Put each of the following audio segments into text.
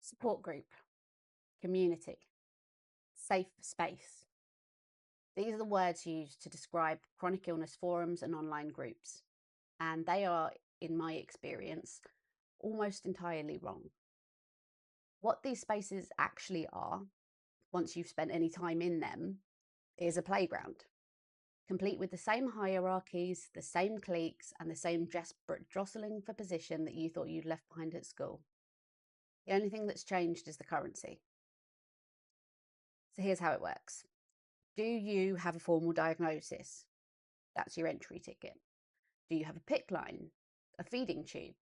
Support group, community, safe space. These are the words used to describe chronic illness forums and online groups, and they are, in my experience, almost entirely wrong. What these spaces actually are, once you've spent any time in them, is a playground, complete with the same hierarchies, the same cliques, and the same desperate jostling for position that you thought you'd left behind at school. The only thing that's changed is the currency. So here's how it works. Do you have a formal diagnosis? That's your entry ticket. Do you have a PICC line, a feeding tube,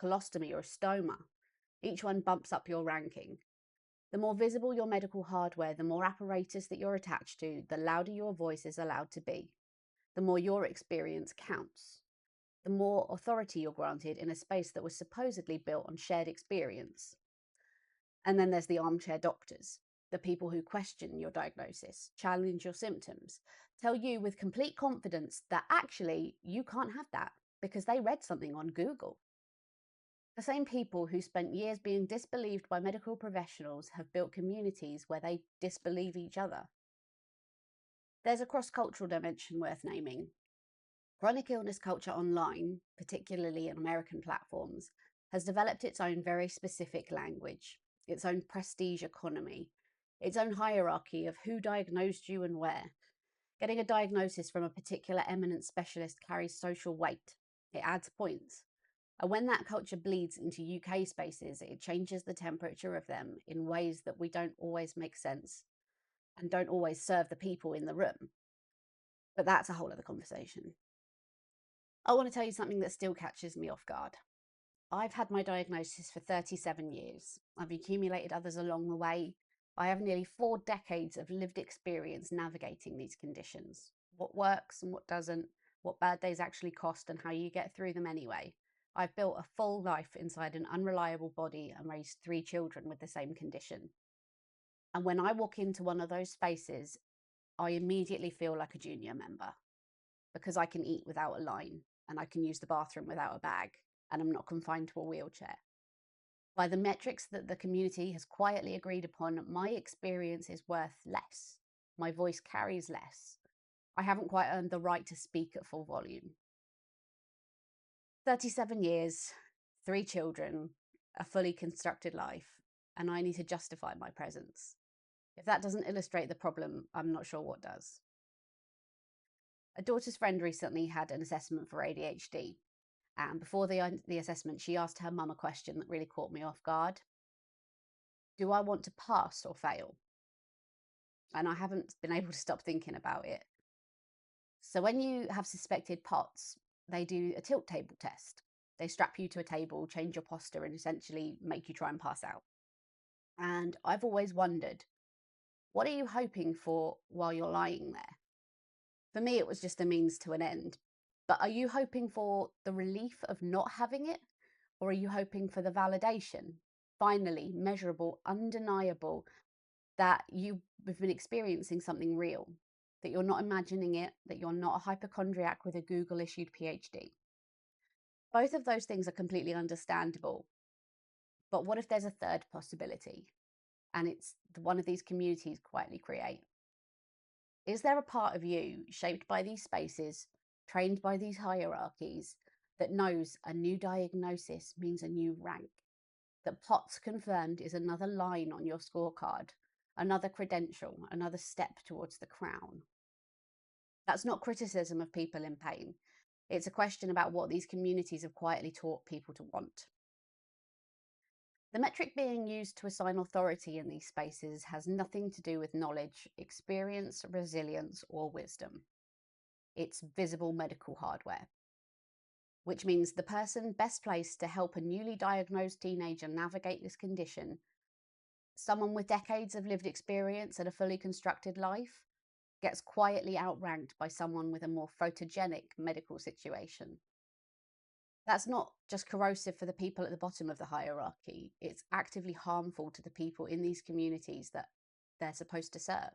colostomy, or a stoma? Each one bumps up your ranking. The more visible your medical hardware, the more apparatus that you're attached to, the louder your voice is allowed to be. The more your experience counts. The more authority you're granted in a space that was supposedly built on shared experience. And then there's the armchair doctors, the people who question your diagnosis, challenge your symptoms, tell you with complete confidence that actually you can't have that because they read something on Google. The same people who spent years being disbelieved by medical professionals have built communities where they disbelieve each other. There's a cross-cultural dimension worth naming. Chronic illness culture online, particularly on American platforms, has developed its own very specific language, its own prestige economy, its own hierarchy of who diagnosed you and where. Getting a diagnosis from a particular eminent specialist carries social weight. It adds points. And when that culture bleeds into UK spaces, it changes the temperature of them in ways that we don't always make sense and don't always serve the people in the room. But that's a whole other conversation. I want to tell you something that still catches me off guard. I've had my diagnosis for 37 years. I've accumulated others along the way. I have nearly 4 decades of lived experience navigating these conditions. What works and what doesn't, what bad days actually cost and how you get through them anyway. I've built a full life inside an unreliable body and raised 3 children with the same condition. And when I walk into one of those spaces, I immediately feel like a junior member because I can eat without a line and I can use the bathroom without a bag and I'm not confined to a wheelchair. By the metrics that the community has quietly agreed upon, my experience is worth less. My voice carries less. I haven't quite earned the right to speak at full volume. 37 years, 3 children, a fully constructed life, and I need to justify my presence. If that doesn't illustrate the problem, I'm not sure what does. A daughter's friend recently had an assessment for ADHD. And before the assessment, she asked her mum a question that really caught me off guard. Do I want to pass or fail? And I haven't been able to stop thinking about it. So when you have suspected POTS, they do a tilt table test. They strap you to a table, change your posture, and essentially make you try and pass out. And I've always wondered, what are you hoping for while you're lying there? For me, it was just a means to an end. But are you hoping for the relief of not having it? Or are you hoping for the validation, finally, measurable, undeniable, that you've been experiencing something real, that you're not imagining it, that you're not a hypochondriac with a Google-issued PhD? Both of those things are completely understandable. But what if there's a third possibility? And it's one of these communities quietly create. Is there a part of you shaped by these spaces, trained by these hierarchies, that knows a new diagnosis means a new rank? That POTS confirmed is another line on your scorecard, another credential, another step towards the crown? That's not criticism of people in pain. It's a question about what these communities have quietly taught people to want. The metric being used to assign authority in these spaces has nothing to do with knowledge, experience, resilience, or wisdom. It's visible medical hardware, which means the person best placed to help a newly diagnosed teenager navigate this condition, someone with decades of lived experience and a fully constructed life, gets quietly outranked by someone with a more photogenic medical situation. That's not just corrosive for the people at the bottom of the hierarchy, it's actively harmful to the people in these communities that they're supposed to serve.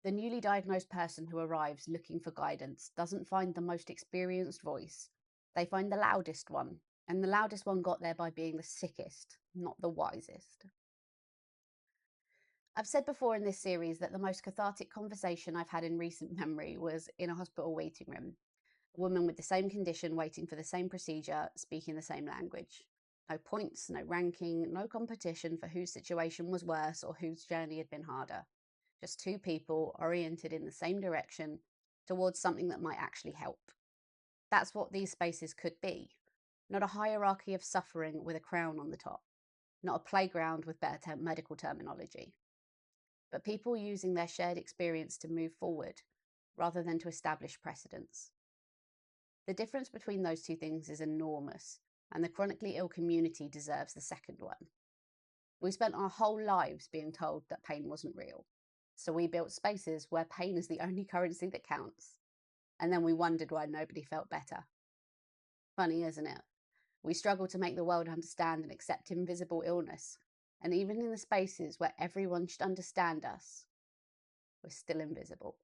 The newly diagnosed person who arrives looking for guidance doesn't find the most experienced voice, they find the loudest one, And the loudest one got there by being the sickest, not the wisest. I've said before in this series that the most cathartic conversation I've had in recent memory was in a hospital waiting room. A woman with the same condition waiting for the same procedure, speaking the same language. No points, no ranking, no competition for whose situation was worse or whose journey had been harder. Just two people oriented in the same direction towards something that might actually help. That's what these spaces could be. Not a hierarchy of suffering with a crown on the top. Not a playground with better medical terminology. But people using their shared experience to move forward rather than to establish precedents. The difference between those two things is enormous, and the chronically ill community deserves the second one. We spent our whole lives being told that pain wasn't real, so we built spaces where pain is the only currency that counts, and then we wondered why nobody felt better. Funny, isn't it? We struggle to make the world understand and accept invisible illness, and even in the spaces where everyone should understand us, we're still invisible.